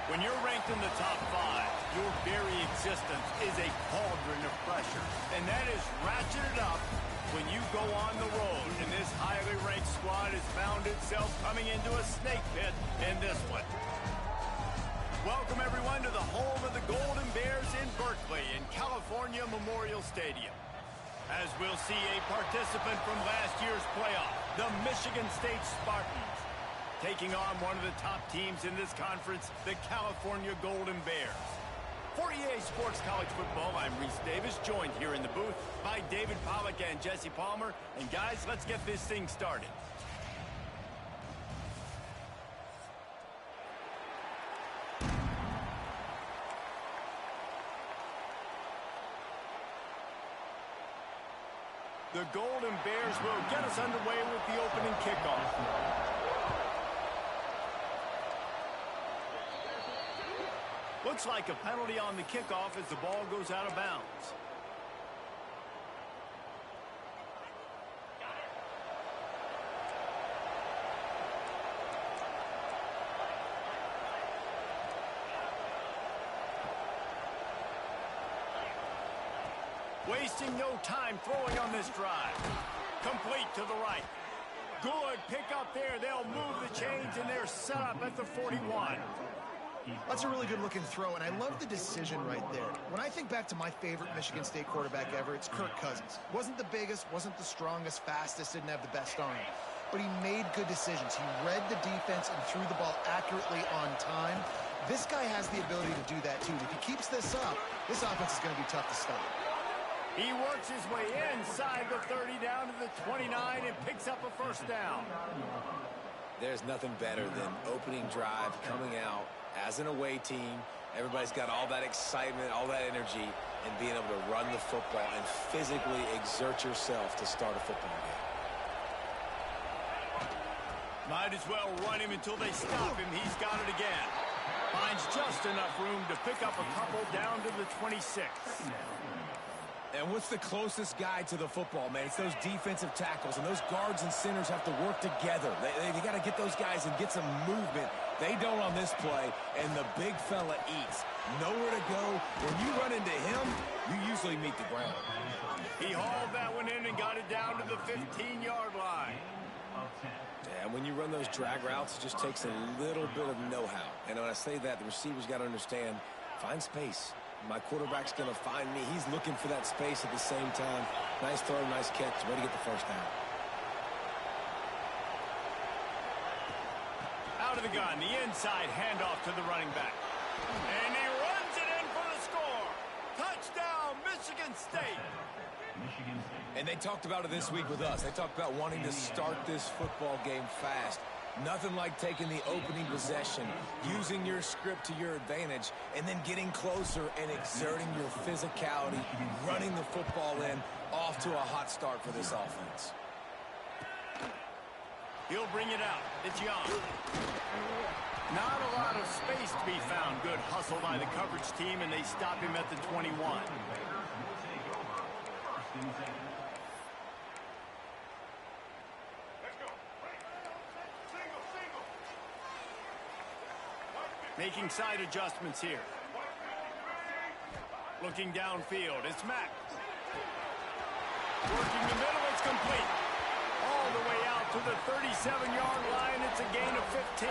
When you're ranked in the top 5, your very existence is a cauldron of pressure. And that is ratcheted up when you go on the road. And this highly ranked squad has found itself coming into a snake pit in this one. Welcome, everyone, to the home of the Golden Bears in Berkeley in California Memorial Stadium. As we'll see a participant from last year's playoff, the Michigan State Spartans, taking on one of the top teams in this conference, the California Golden Bears. For EA Sports College Football, I'm Reese Davis, joined here in the booth by David Pollack and Jesse Palmer. And guys, let's get this thing started. The Golden Bears will get us underway with the opening kickoff. Looks like a penalty on the kickoff as the ball goes out of bounds. Wasting no time throwing on this drive. Complete to the right. Good pick up there. They'll move the chains, and they're set up at the 41. That's a really good-looking throw, and I love the decision right there. When I think back to my favorite Michigan State quarterback ever, it's Kirk Cousins. Wasn't the biggest, wasn't the strongest, fastest, didn't have the best arm. But he made good decisions. He read the defense and threw the ball accurately on time. This guy has the ability to do that, too. If he keeps this up, this offense is going to be tough to stop. He works his way inside the 30 down to the 29 and picks up a first down. There's nothing better than opening drive, coming out as an away team. Everybody's got all that excitement, all that energy, and being able to run the football and physically exert yourself to start a football game. Might as well run him until they stop him. He's got it again. Finds just enough room to pick up a couple down to the 26. And what's the closest guy to the football, man? It's those defensive tackles, and those guards and centers have to work together. They got to get those guys and get some movement. They don't on this play, and the big fella eats. Nowhere to go. When you run into him, you usually meet the ground. He hauled that one in and got it down to the 15-yard line. Yeah, and when you run those drag routes, it just takes a little bit of know-how. And when I say that, the receivers got to understand, find space. My quarterback's going to find me. He's looking for that space at the same time. Nice throw, nice catch. Ready to get the first down. Out of the gun, the inside handoff to the running back. And he runs it in for the score. Touchdown, Michigan State. And they talked about it this week with us. They talked about wanting to start this football game fast. Nothing like taking the opening possession, using your script to your advantage, and then getting closer and exerting your physicality, running the football in, off to a hot start for this offense. He'll bring it out. It's Young. Not a lot of space to be found. Good hustle by the coverage team, and they stop him at the 21. Making side adjustments here. Looking downfield, it's Mack. Working the middle, it's complete. All the way out to the 37-yard line, it's a gain of 15.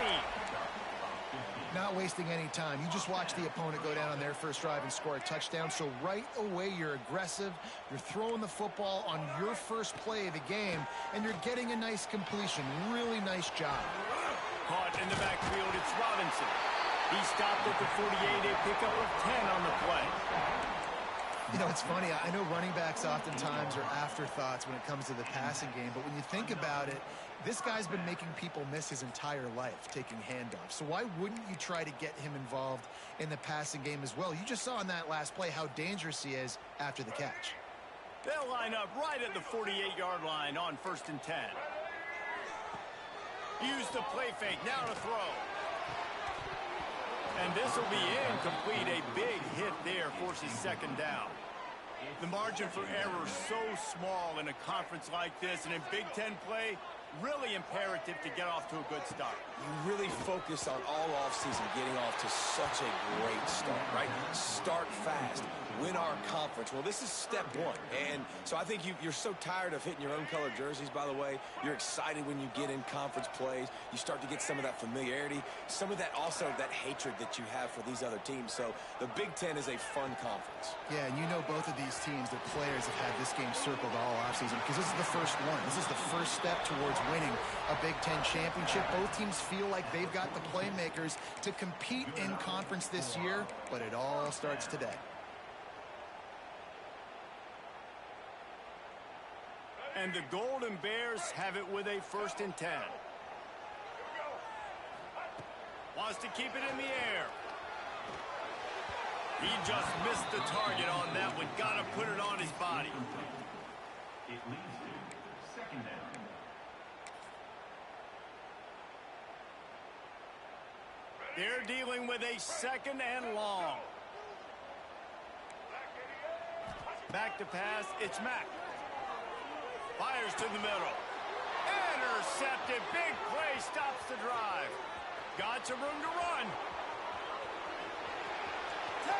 Not wasting any time. You just watch the opponent go down on their first drive and score a touchdown. So right away, you're aggressive. You're throwing the football on your first play of the game, and you're getting a nice completion. Really nice job. Caught in the backfield, it's Robinson. He stopped at the 48, a pickup of 10 on the play. You know, it's funny. I know running backs oftentimes are afterthoughts when it comes to the passing game, but when you think about it, this guy's been making people miss his entire life taking handoffs. So why wouldn't you try to get him involved in the passing game as well? You just saw in that last play how dangerous he is after the catch. They'll line up right at the 48-yard line on 1st and 10. Use the play fake, now to throw. And this will be incomplete. A big hit there forces second down. The margin for error so small in a conference like this, and in Big Ten play, Really imperative to get off to a good start. You really focus on all offseason getting off to such a great start, right? Start fast. Win our conference. Well, this is step one. And so I think you're so tired of hitting your own color jerseys, by the way. You're excited when you get in conference plays. You start to get some of that familiarity, some of that also that hatred that you have for these other teams. So the Big Ten is a fun conference. Yeah, and you know both of these teams, the players have had this game circled all offseason because this is the first one. This is the first step towards winning a Big Ten championship. Both teams feel like they've got the playmakers to compete in conference this year, but it all starts today. And the Golden Bears have it with a 1st and 10. Wants to keep it in the air. He just missed the target on that one. Got to put it on his body. It leads to 2nd down. They're dealing with a 2nd and long. Back to pass. It's Mack. Fires to the middle. Intercepted. Big play stops the drive. Got some room to run. 10.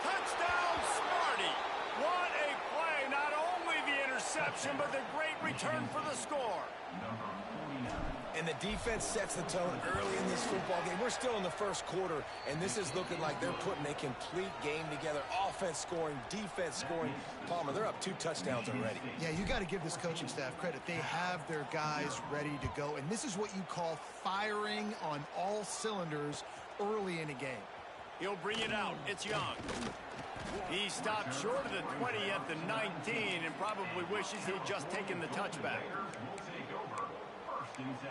Touchdown, Smarty. What a play. Not only the interception, but the great return for the score. Number 49. And the defense sets the tone early in this football game. We're still in the first quarter, and this is looking like they're putting a complete game together. Offense scoring, defense scoring. Palmer, they're up 2 touchdowns already. Yeah, you got to give this coaching staff credit. They have their guys ready to go, and this is what you call firing on all cylinders early in a game. He'll bring it out. It's Young. He stopped short of the 20 at the 19 and probably wishes he'd just taken the touchback. Will take over 1st and 10.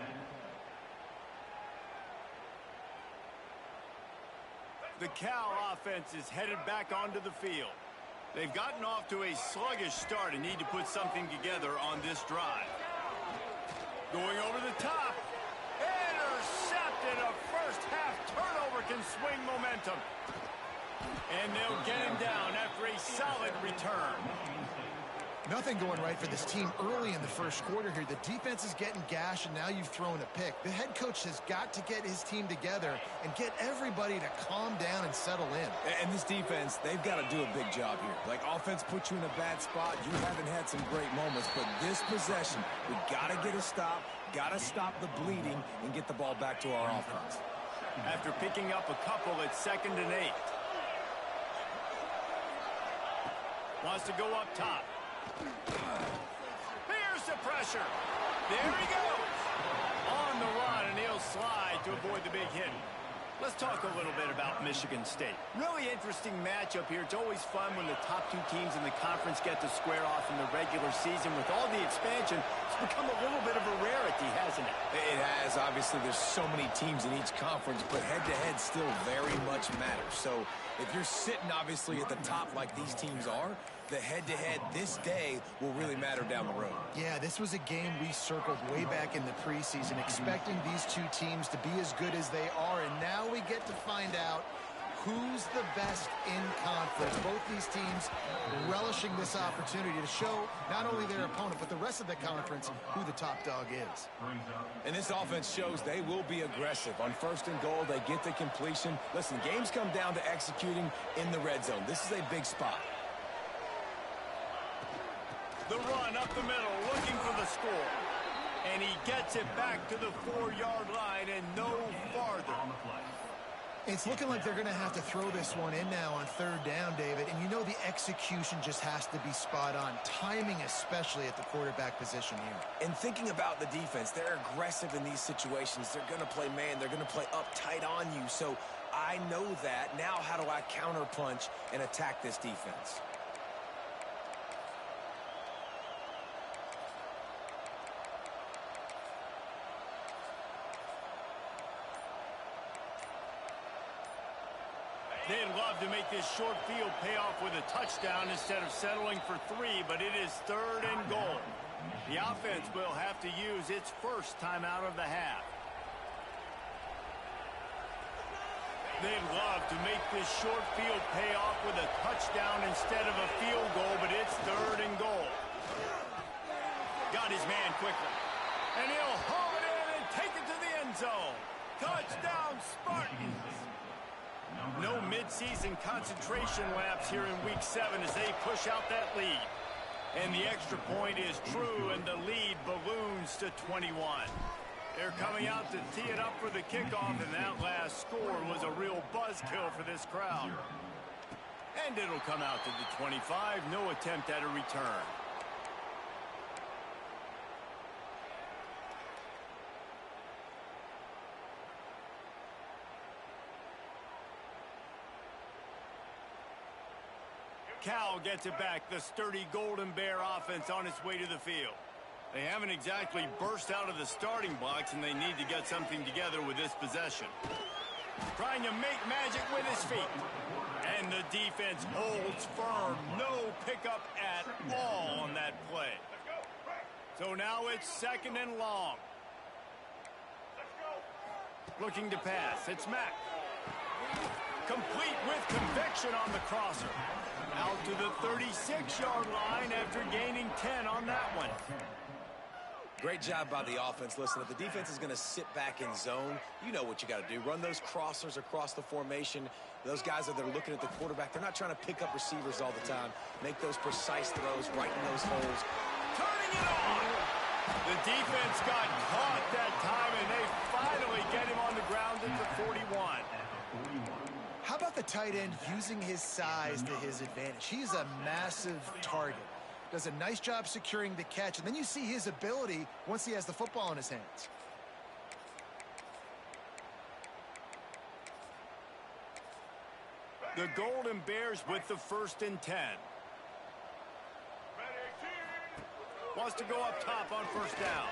The Cal offense is headed back onto the field. They've gotten off to a sluggish start and need to put something together on this drive. Going over the top. Intercepted. A first-half turnover can swing momentum. And they'll get him down after a solid return. Nothing going right for this team early in the first quarter here. The defense is getting gashed, and now you've thrown a pick. The head coach has got to get his team together and get everybody to calm down and settle in. And this defense, they've got to do a big job here. Like, offense puts you in a bad spot. You haven't had some great moments, but this possession, we got to get a stop, got to stop the bleeding, and get the ball back to our offense. After picking up a couple, it's 2nd and 8. Wants to go up top. Here's the pressure. There he goes. On the run, and he'll slide to avoid the big hit. Let's talk a little bit about Michigan State. Really interesting matchup here. It's always fun when the top 2 teams in the conference get to square off in the regular season. With all the expansion, it's become a little bit of a rarity, hasn't it? It has. Obviously, there's so many teams in each conference, but head-to-head still very much matters. So if you're sitting, obviously, at the top like these teams are, the head-to-head this day will really matter down the road. Yeah, this was a game we circled way back in the preseason, expecting these 2 teams to be as good as they are, and now we get to find out who's the best in conference. Both these teams relishing this opportunity to show not only their opponent, but the rest of the conference who the top dog is. And this offense shows they will be aggressive. On 1st and goal, they get the completion. Listen, games come down to executing in the red zone. This is a big spot. The run up the middle, looking for the score. And he gets it back to the 4-yard line and no farther. It's looking like they're going to have to throw this one in now on 3rd down, David. And you know the execution just has to be spot on. Timing especially at the quarterback position here. And thinking about the defense, they're aggressive in these situations. They're going to play man. They're going to play uptight on you. So I know that. Now how do I counterpunch and attack this defense? They'd love to make this short field pay off with a touchdown instead of settling for 3, but it is 3rd and goal. The offense will have to use its first timeout of the half. They'd love to make this short field pay off with a touchdown instead of a field goal, but it's 3rd and goal. Got his man quickly. And he'll haul it in and take it to the end zone. Touchdown, Spartans. No midseason concentration lapse here in Week 7 as they push out that lead. And the extra point is true, and the lead balloons to 21. They're coming out to tee it up for the kickoff, and that last score was a real buzzkill for this crowd. And it'll come out to the 25. No attempt at a return. Cal gets it back. The sturdy Golden Bear offense on its way to the field. They haven't exactly burst out of the starting blocks, and they need to get something together with this possession. Trying to make magic with his feet. And the defense holds firm. No pickup at all on that play. So now it's 2nd and long. Looking to pass. It's Mack. Complete with conviction on the crosser. Out to the 36-yard line after gaining 10 on that one. Great job by the offense. Listen, if the defense is going to sit back in zone, you know what you got to do. Run those crossers across the formation. Those guys that are looking at the quarterback, they're not trying to pick up receivers all the time. Make those precise throws right in those holes. Turning it on! The defense got caught that time, and they finally get him on the ground at the 41. How about the tight end using his size to his advantage? He's a massive target. Does a nice job securing the catch, and then you see his ability once he has the football in his hands. The Golden Bears with the 1st and 10. Wants to go up top on 1st down.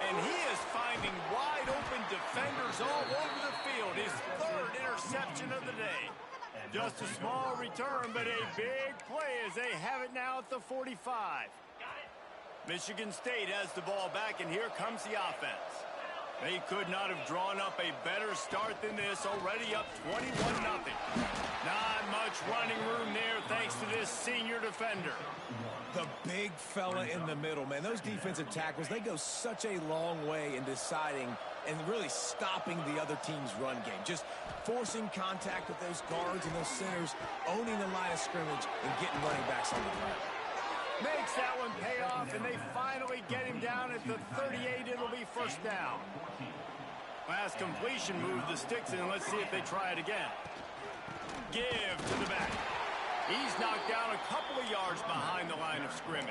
And he is finding wide open defenders all over the field. His 3rd interception of the day. Just a small return, but a big play as they have it now at the 45. Michigan State has the ball back, and here comes the offense. They could not have drawn up a better start than this, already up 21-0. Not much running room there thanks to this senior defender. The big fella in the middle, man. Those defensive tackles, they go such a long way in deciding and really stopping the other team's run game. Just forcing contact with those guards and those centers, owning the line of scrimmage, and getting running backs on the ground. Makes that one pay off, and they finally get him down at the 38. It'll be 1st down. Last completion moved the sticks in. Let's see if they try it again. Give to the back. He's knocked down a couple of yards behind the line of scrimmage.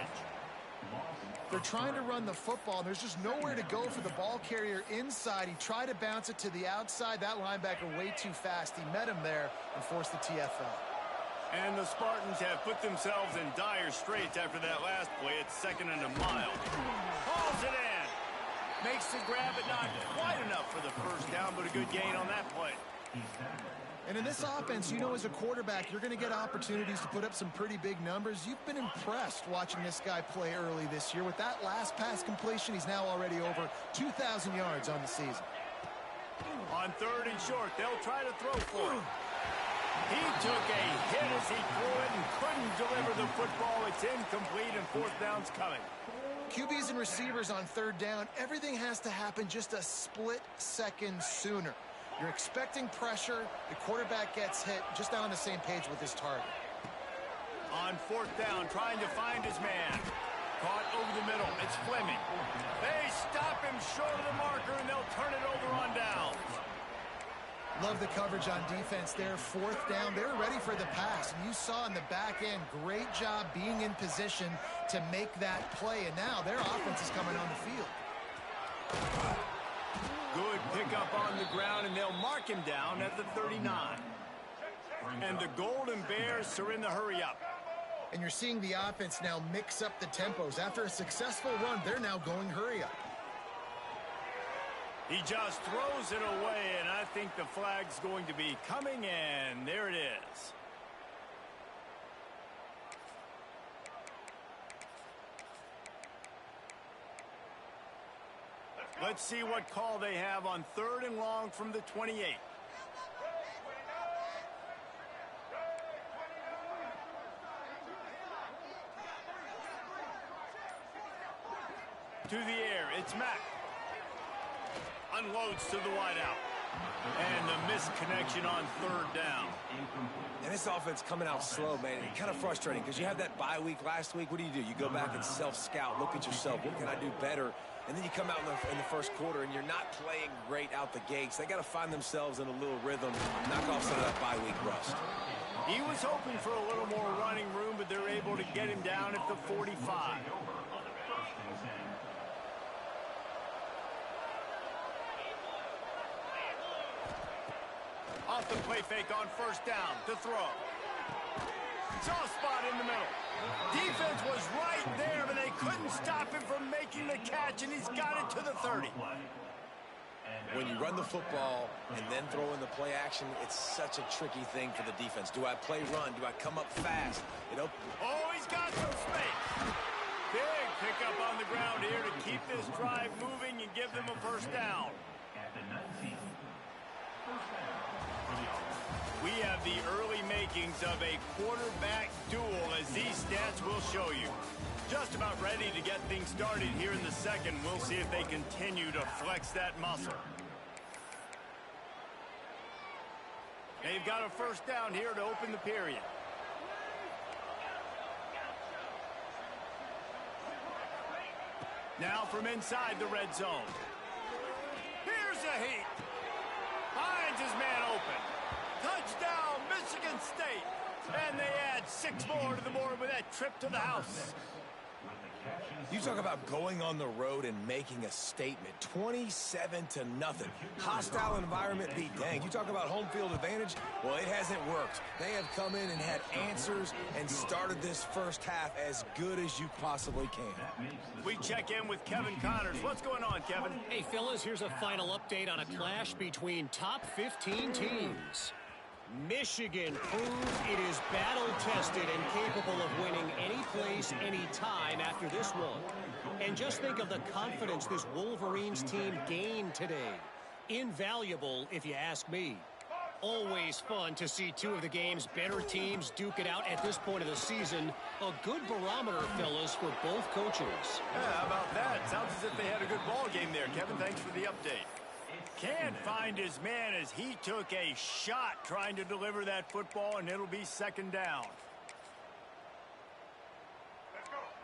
They're trying to run the football, and there's just nowhere to go for the ball carrier inside. He tried to bounce it to the outside. That linebacker way too fast. He met him there and forced the TFL. And the Spartans have put themselves in dire straits after that last play. It's 2nd and a mile. Hauls it in. Makes the grab, but not quite enough for the 1st down, but a good gain on that play. And in this offense, you know, as a quarterback, you're going to get opportunities to put up some pretty big numbers. You've been impressed watching this guy play early this year. With that last pass completion, he's now already over 2,000 yards on the season. On 3rd and short, they'll try to throw for him. He took a hit as he threw it and couldn't deliver the football. It's incomplete, and 4th down's coming. QBs and receivers on 3rd down, everything has to happen just a split second sooner. You're expecting pressure. The quarterback gets hit, just on the same page with his target. On 4th down, trying to find his man. Caught over the middle. It's Fleming. They stop him short of the marker, and they'll turn it over on downs. Love the coverage on defense there. 4th down, they were ready for the pass. And you saw in the back end, great job being in position to make that play. And now their offense is coming on the field. Good pickup on the ground, and they'll mark him down at the 39. And the Golden Bears are in the hurry-up. And you're seeing the offense now mix up the tempos. After a successful run, they're now going hurry-up. He just throws it away, and I think the flag's going to be coming in. There it is. Let's see what call they have on 3rd and long from the 28. To the air, It's Mack. Unloads to the wideout. And the misconnection on third down. And this offense coming out slow, man. It's kind of frustrating because you have that bye week last week. What do? You go back and self-scout, look at yourself. What can I do better? And then you come out in the first quarter, and you're not playing great out the gates. They got to find themselves in a little rhythm, knock off some of that bye week rust. He was hoping for a little more running room, but they're able to get him down at the 45. Off the play fake on first down to throw. Soft spot in the middle. Defense was right there, but they couldn't stop him from making the catch, and he's got it to the 30. When you run the football and then throw in the play action, it's such a tricky thing for the defense. Do I play run? Do I come up fast? Oh, he's got some space. Big pickup on the ground here to keep this drive moving and give them a first down. We have the early makings of a quarterback duel, as these stats will show you. Just about ready to get things started here in the second. We'll see if they continue to flex that muscle. They've got a first down here to open the period. Now from inside the red zone. Here's a heat. Finds his man open. Touchdown, Michigan State. And they add 6 more to the board with that trip to the house. You talk about going on the road and making a statement. 27-0. Hostile environment be danged. You talk about home field advantage. Well, it hasn't worked. They have come in and had answers and started this first half as good as you possibly can. We check in with Kevin Connors. What's going on, Kevin? Hey, fellas, here's a final update on a clash between top 15 teams. Michigan proves it is battle-tested and capable of winning any place, any time after this one. And just think of the confidence this Wolverines team gained today. Invaluable, if you ask me. Always fun to see two of the game's better teams duke it out at this point of the season. A good barometer, fellas, for both coaches. Yeah, how about that? Sounds as if they had a good ball game there. Kevin, thanks for the update. Can't find his man as he took a shot trying to deliver that football, and it'll be second down.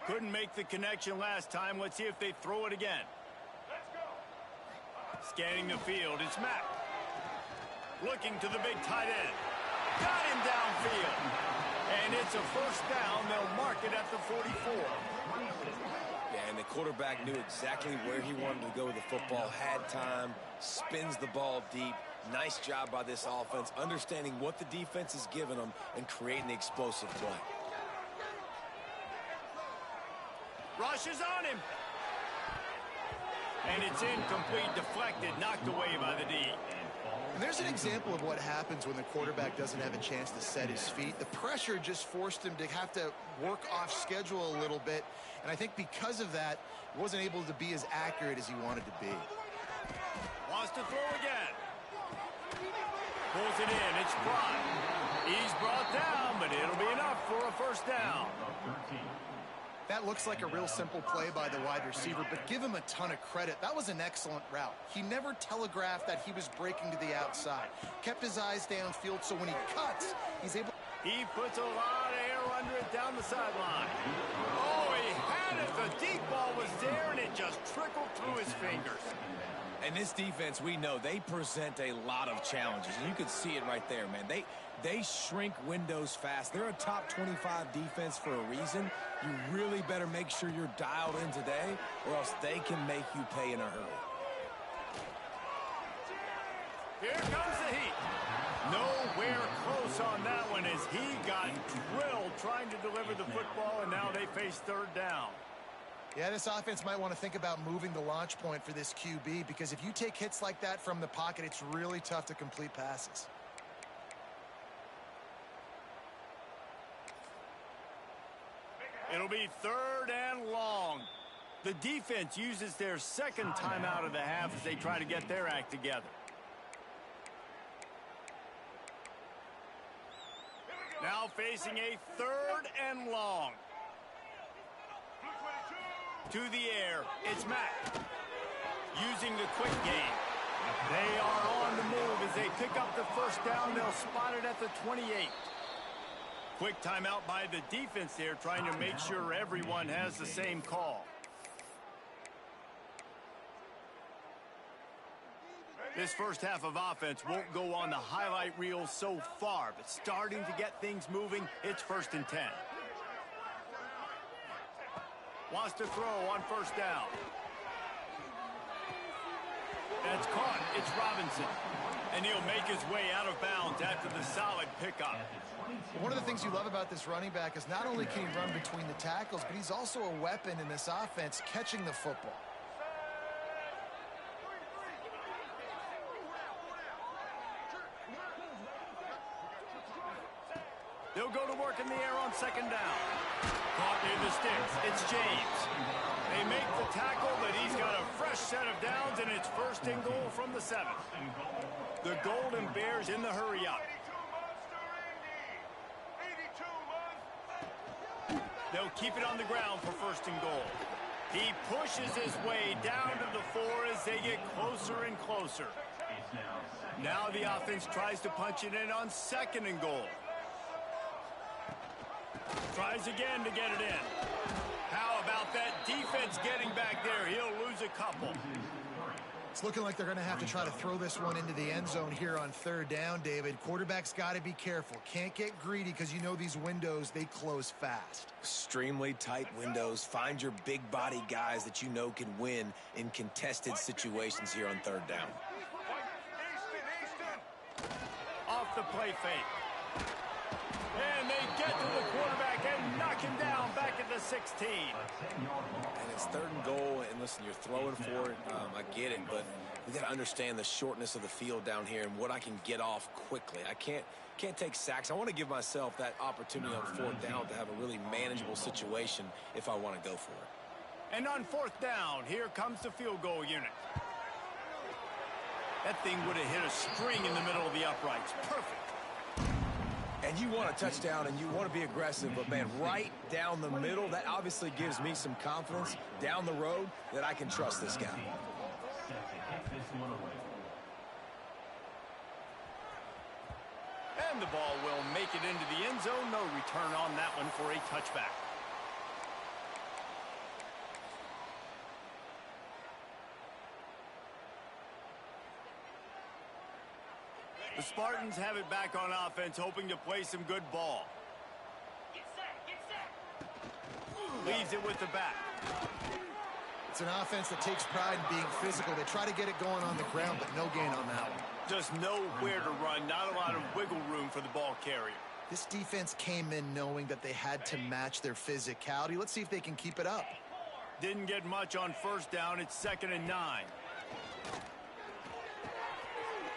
Couldn't make the connection last time. Let's see if they throw it again. Scanning the field, it's Mack. Looking to the big tight end. Got him downfield. And it's a first down. They'll mark it at the 44. Yeah, and the quarterback knew exactly where he wanted to go with the football, had time, spins the ball deep. Nice job by this offense, understanding what the defense is giving them and creating the explosive play. Rushes on him. And it's incomplete, deflected, knocked away by the D. And there's an example of what happens when the quarterback doesn't have a chance to set his feet. The pressure just forced him to have to work off schedule a little bit. And I think because of that, he wasn't able to be as accurate as he wanted to be. Wants to throw again. Pulls it in. It's Prime. He's brought down, but it'll be enough for a first down. That looks like a real simple play by the wide receiver, but give him a ton of credit. That was an excellent route. He never telegraphed that he was breaking to the outside. Kept his eyes downfield, so when he cuts, he's able... He puts a lot of air under it down the sideline. Oh, he had it. The deep ball was there, and it just trickled through his fingers. And this defense, we know, they present a lot of challenges. And you can see it right there, man. They shrink windows fast. They're a top 25 defense for a reason. You really better make sure you're dialed in today, or else they can make you pay in a hurry. Here comes the heat. Nowhere close on that one as he got drilled trying to deliver the football, and now they face third down. Yeah, this offense might want to think about moving the launch point for this QB, because if you take hits like that from the pocket, it's really tough to complete passes. It'll be third and long. The defense uses their second timeout of the half as they try to get their act together. Now facing a third and long. To the air, it's Mack. using the quick game. They are on the move as they pick up the first down. They'll spot it at the 28. Quick timeout by the defense there, trying to make sure everyone has the same call. This first half of offense won't go on the highlight reel so far, but starting to get things moving, it's 1st and 10. Wants to throw on first down. That's caught. It's Robinson. And he'll make his way out of bounds after the solid pickup. One of the things you love about this running back is not only can he run between the tackles, but he's also a weapon in this offense catching the football. They'll go to work in the air on second down. Caught near the sticks. It's James. They make the tackle, but he's got a fresh set of downs, and it's 1st and goal from the 7. The Golden Bears in the hurry-up. They'll keep it on the ground for 1st and goal. He pushes his way down to the 4 as they get closer and closer. Now the offense tries to punch it in on 2nd and goal. Tries again to get it in. How about that defense getting back there? He'll lose a couple. It's looking like they're going to have to try to throw this one into the end zone here on 3rd down, David. Quarterback's got to be careful. Can't get greedy because you know these windows, they close fast. Extremely tight windows. Find your big body guys that you know can win in contested situations here on 3rd down. Off the play fake. And they get to the quarterback and knock him down back at the 16. And it's 3rd and goal, and listen, you're throwing for it. I get it, but we got to understand the shortness of the field down here and what I can get off quickly. I can't take sacks. I want to give myself that opportunity on 4th down to have a really manageable situation if I want to go for it. And on 4th down, here comes the field goal unit. That thing would have hit a string in the middle of the uprights. Perfect. And you want a touchdown and you want to be aggressive, but man, right down the middle, that obviously gives me some confidence down the road that I can trust this guy. And the ball will make it into the end zone. No return on that one for a touchback. The Spartans have it back on offense, hoping to play some good ball. Leaves it with the back. It's an offense that takes pride in being physical. They try to get it going on the ground, but no gain on that one. Just nowhere to run, not a lot of wiggle room for the ball carrier. This defense came in knowing that they had to match their physicality. Let's see if they can keep it up. Didn't get much on 1st down. It's 2nd and 9.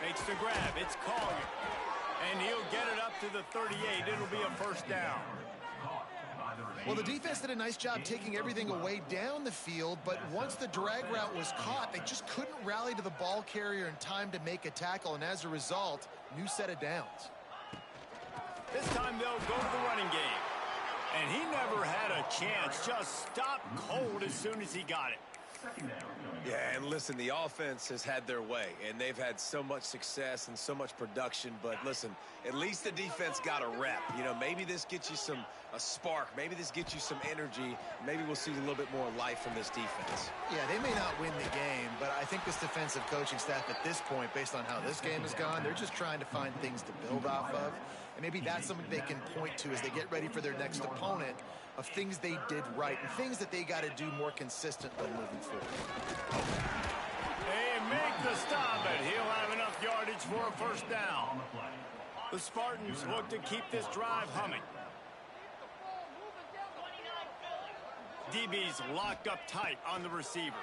Makes the grab. It's Collier. And he'll get it up to the 38. It'll be a 1st down. Well, the defense did a nice job taking everything away down the field, but once the drag route was caught, they just couldn't rally to the ball carrier in time to make a tackle, and as a result, new set of downs. This time they'll go to the running game. And he never had a chance. Just stopped cold as soon as he got it. Yeah, and listen, the offense has had their way, and they've had so much success and so much production, but listen, at least the defense got a rep. You know, maybe this gets you a spark. Maybe this gets you some energy. Maybe we'll see a little bit more life from this defense. Yeah, they may not win the game, but I think this defensive coaching staff at this point, based on how this game has gone, they're just trying to find things to build off of. And maybe that's something they can point to as they get ready for their next opponent, of things they did right and things that they got to do more consistently moving forward. They make the stop, and he'll have enough yardage for a 1st down. The Spartans look to keep this drive humming. DB's locked up tight on the receivers.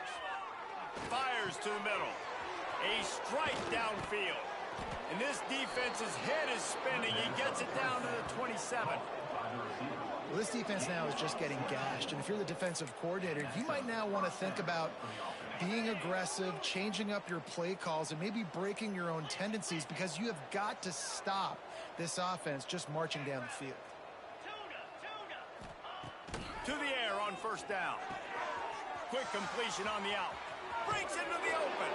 Fires to the middle. A strike downfield. And this defense's head is spinning. He gets it down to the 27. Well, this defense now is just getting gashed, and if you're the defensive coordinator, you might now want to think about being aggressive, changing up your play calls, and maybe breaking your own tendencies, because you have got to stop this offense just marching down the field. To the air on 1st down. Quick completion on the out. breaks into the open.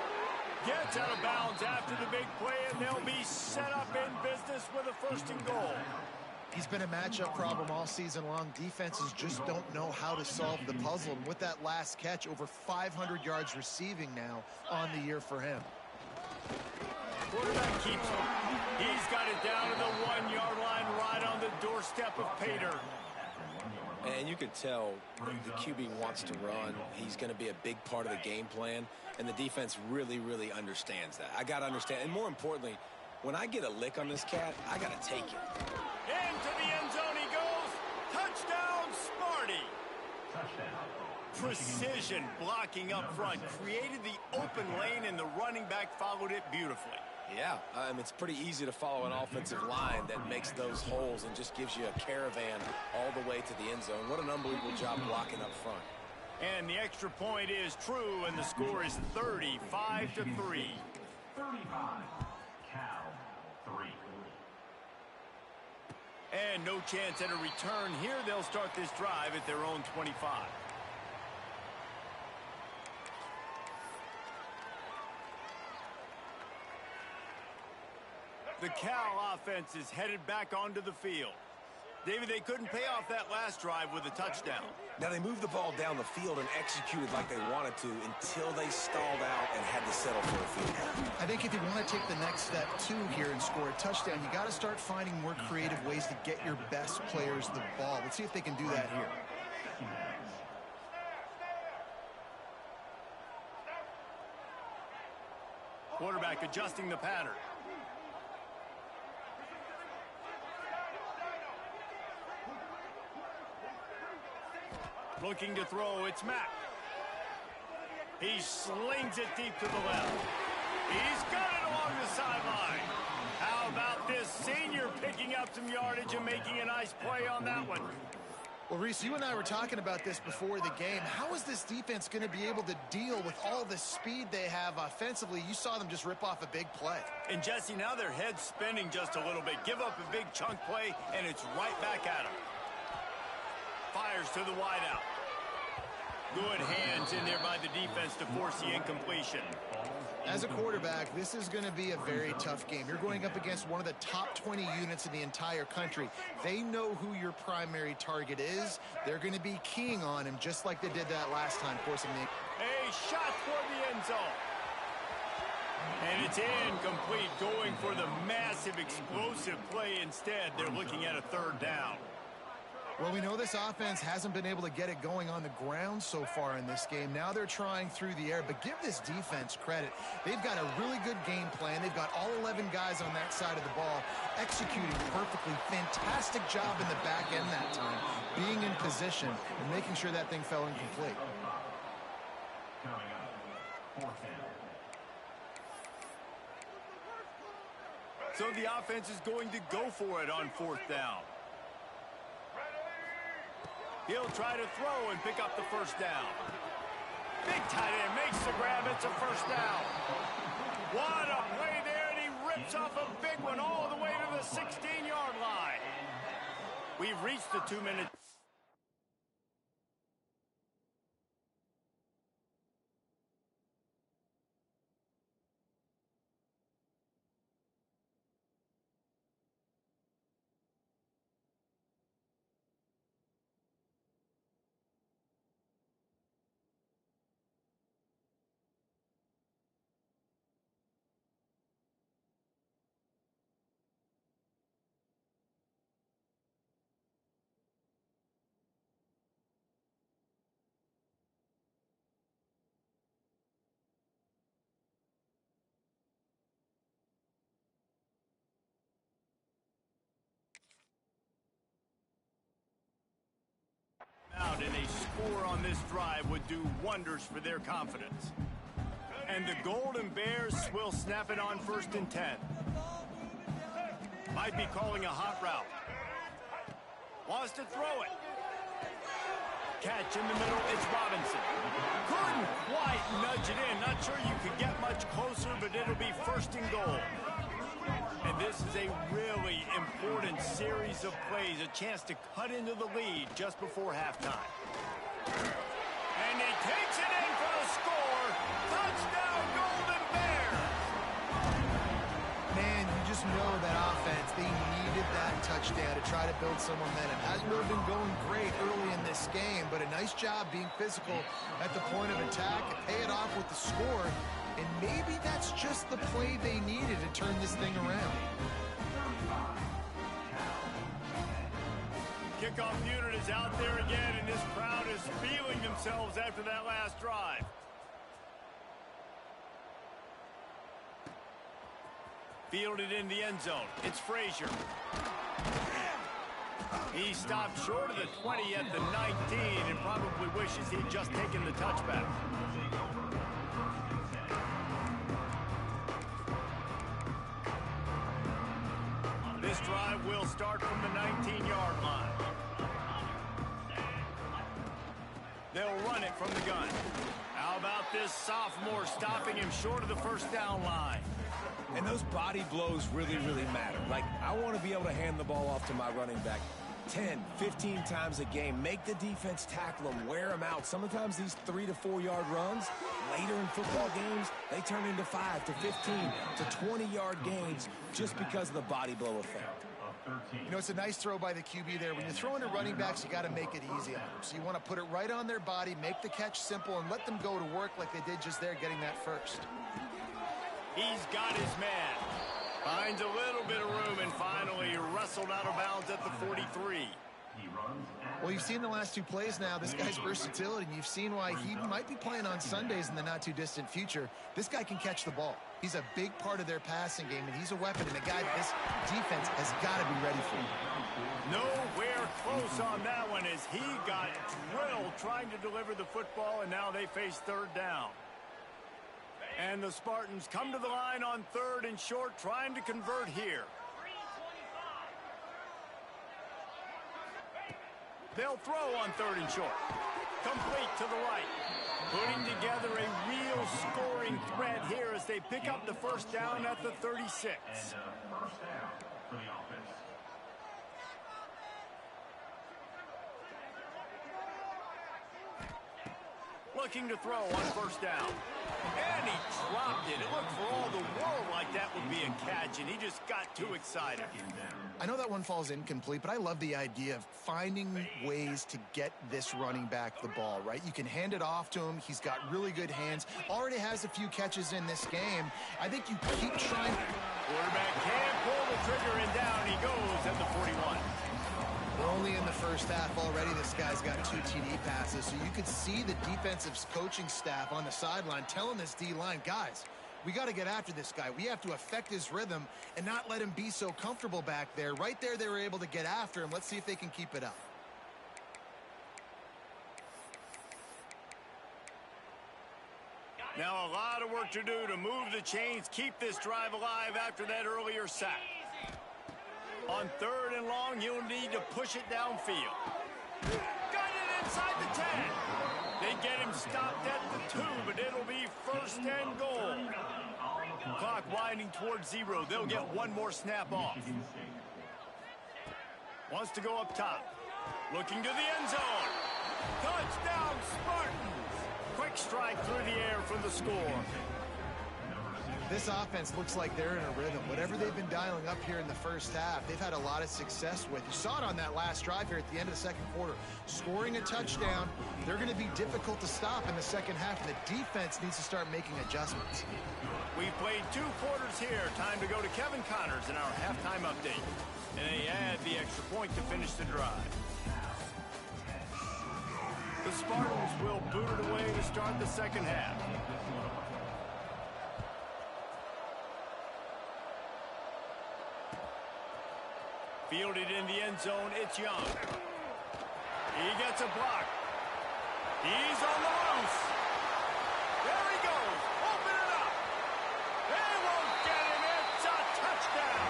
Gets out of bounds after the big play, and they'll be set up in business with a 1st and goal. He's been a matchup problem all season long. Defenses just don't know how to solve the puzzle. And with that last catch, over 500 yards receiving now on the year for him. Quarterback keeps him. He's got it down to the 1-yard line right on the doorstep of Pater. And you can tell the QB wants to run. He's going to be a big part of the game plan. And the defense really, really understands that. I got to understand. And more importantly, when I get a lick on this cat, I got to take it. Into the end zone he goes. Touchdown, Smarty. Precision blocking up front. Created the open lane, and the running back followed it beautifully. Yeah, it's pretty easy to follow an offensive line that makes those holes and just gives you a caravan all the way to the end zone. What an unbelievable job blocking up front. And the extra point is true, and the score is 35-3. 35, Cal 3. And no chance at a return here. They'll start this drive at their own 25. The Cal offense is headed back onto the field. David, they couldn't pay off that last drive with a touchdown. Now, they moved the ball down the field and executed like they wanted to until they stalled out and had to settle for a field goal. I think if you want to take the next step, too, here and score a touchdown, you got to start finding more creative ways to get your best players the ball. Let's see if they can do that here. Quarterback adjusting the pattern. Looking to throw, it's Mack. He slings it deep to the left. He's got it along the sideline. How about this senior picking up some yardage and making a nice play on that one? Well, Reese, you and I were talking about this before the game. How is this defense going to be able to deal with all the speed they have offensively? You saw them just rip off a big play. And, Jesse, now their head's spinning just a little bit. Give up a big chunk play, and it's right back at them. Fires to the wideout. Good hands in there by the defense to force the incompletion. As a quarterback, this is going to be a very tough game. You're going up against one of the top 20 units in the entire country. They know who your primary target is. They're going to be keying on him just like they did that last time, forcing the... A shot toward the end zone. And it's incomplete, going for the massive explosive play instead. They're looking at a 3rd down. Well, we know this offense hasn't been able to get it going on the ground so far in this game. Now they're trying through the air, but give this defense credit. They've got a really good game plan. They've got all 11 guys on that side of the ball executing perfectly. Fantastic job in the back end that time, being in position and making sure that thing fell incomplete. Coming up, 4th down. So the offense is going to go for it on 4th down. He'll try to throw and pick up the 1st down. Big tight end makes the grab. It's a 1st down. What a play there, and he rips off a big one all the way to the 16-yard line. We've reached the 2-minute. Out, and a score on this drive would do wonders for their confidence. And the Golden Bears will snap it on 1st and 10. Might be calling a hot route. Wants to throw it. Catch in the middle, it's Robinson. Couldn't quite nudge it in. Not sure you could get much closer, but it'll be 1st and goal. And this is a really important series of plays, a chance to cut into the lead just before halftime. And he takes it in for the score. know that offense, they needed that touchdown to try to build some momentum. Hasn't really been going great early in this game, but a nice job being physical at the point of attack and pay it off with the score. And maybe that's just the play they needed to turn this thing around. Kickoff unit is out there again, and this crowd is feeling themselves after that last drive. Fielded in the end zone. It's Frazier. He stopped short of the 20 at the 19 and probably wishes he'd just taken the touchback. This drive will start from the 19-yard line. They'll run it from the gun. How about this sophomore stopping him short of the first down line? And those body blows really, really matter. Like, I want to be able to hand the ball off to my running back 10, 15 times a game. Make the defense tackle them, wear them out. Sometimes these 3 to 4 yard runs, later in football games, they turn into 5 to 15 to 20-yard gains just because of the body blow effect. You know, it's a nice throw by the QB there. When you're throwing to running backs, you got to make it easy on them. So you want to put it right on their body, make the catch simple, and let them go to work like they did just there, getting that first. He's got his man. Finds a little bit of room and finally wrestled out of bounds at the 43. Well, you've seen the last 2 plays now. This guy's versatility, and you've seen why he might be playing on Sundays in the not-too-distant future. This guy can catch the ball. He's a big part of their passing game, and he's a weapon, and a guy this defense has got to be ready for. Nowhere close on that one as he got drilled trying to deliver the football, and now they face third down. And the Spartans come to the line on 3rd and short, trying to convert here. They'll throw on 3rd and short. Complete to the right. Putting together a real scoring threat here as they pick up the first down at the 36. First down for the offense. Looking to throw on first down. And he dropped it. It looked for all the world like that would be a catch, and he just got too excited. I know that one falls incomplete, but I love the idea of finding ways to get this running back the ball, right? You can hand it off to him. He's got really good hands. Already has a few catches in this game. I think you keep trying. Quarterback can't pull the trigger, and down he goes at the 41. We're only in the first half already. This guy's got 2 TD passes, so you could see the defensive coaching staff on the sideline telling this D-line, guys, we got to get after this guy. We have to affect his rhythm and not let him be so comfortable back there. Right there, they were able to get after him. Let's see if they can keep it up. Now a lot of work to do to move the chains, keep this drive alive after that earlier sack. On 3rd and long, you'll need to push it downfield. Got it inside the 10. They get him stopped at the 2, but it'll be 1st and goal. Clock winding towards 0. They'll get one more snap off. Wants to go up top. Looking to the end zone. Touchdown, Spartans. Quick strike through the air for the score. This offense looks like they're in a rhythm. Whatever they've been dialing up here in the first half, they've had a lot of success with. You saw it on that last drive here at the end of the 2nd quarter. Scoring a touchdown, they're going to be difficult to stop in the 2nd half, and the defense needs to start making adjustments. We've played 2 quarters here. Time to go to Kevin Connors in our halftime update. And they add the extra point to finish the drive. The Spartans will boot it away to start the 2nd half. Fielded in the end zone, it's Young. He gets a block. He's on the loose. There he goes. Open it up. They won't get him. It's a touchdown.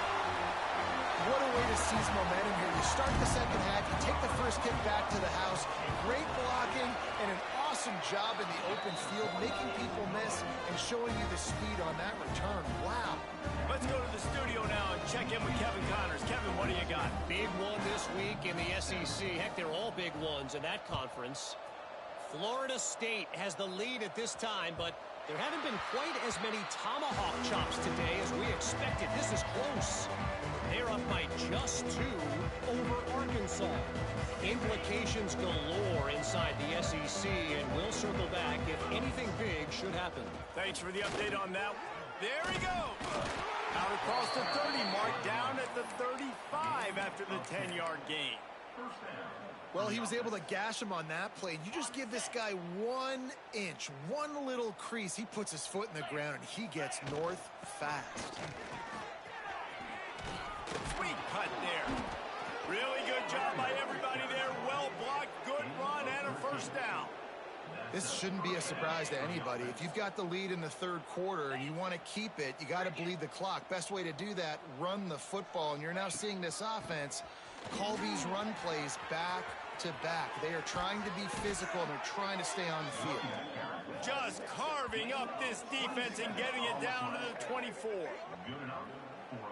What a way to seize momentum here. You start the 2nd half, you take the first kick back to the house. Great blocking and an awesome job in the open field, making people miss and showing you the speed on that return. Wow. Let's go to the studio now and check in with Kevin Connors. Kevin, what do you got? Big one this week in the SEC. Heck, they're all big ones in that conference. Florida State has the lead at this time, but There haven't been quite as many tomahawk chops today as we expected. This is close. They're up by just 2 over Arkansas. Implications galore inside the SEC, and we'll circle back if anything big should happen. Thanks for the update on that. There he goes. Out across the 30 mark, down at the 35 after the 10-yard gain. Well, he was able to gash him on that play. You just give this guy 1 inch, one little crease. He puts his foot in the ground, and he gets north fast. Sweet cut there. Really good job by everybody there. Well blocked, good run, and a first down. This shouldn't be a surprise to anybody. If you've got the lead in the third quarter and you want to keep it, you got to bleed the clock. Best way to do that, run the football. And you're now seeing this offense call these run plays back to back. They are trying to be physical, and they're trying to stay on the field. Just carving up this defense and getting it down to the 24.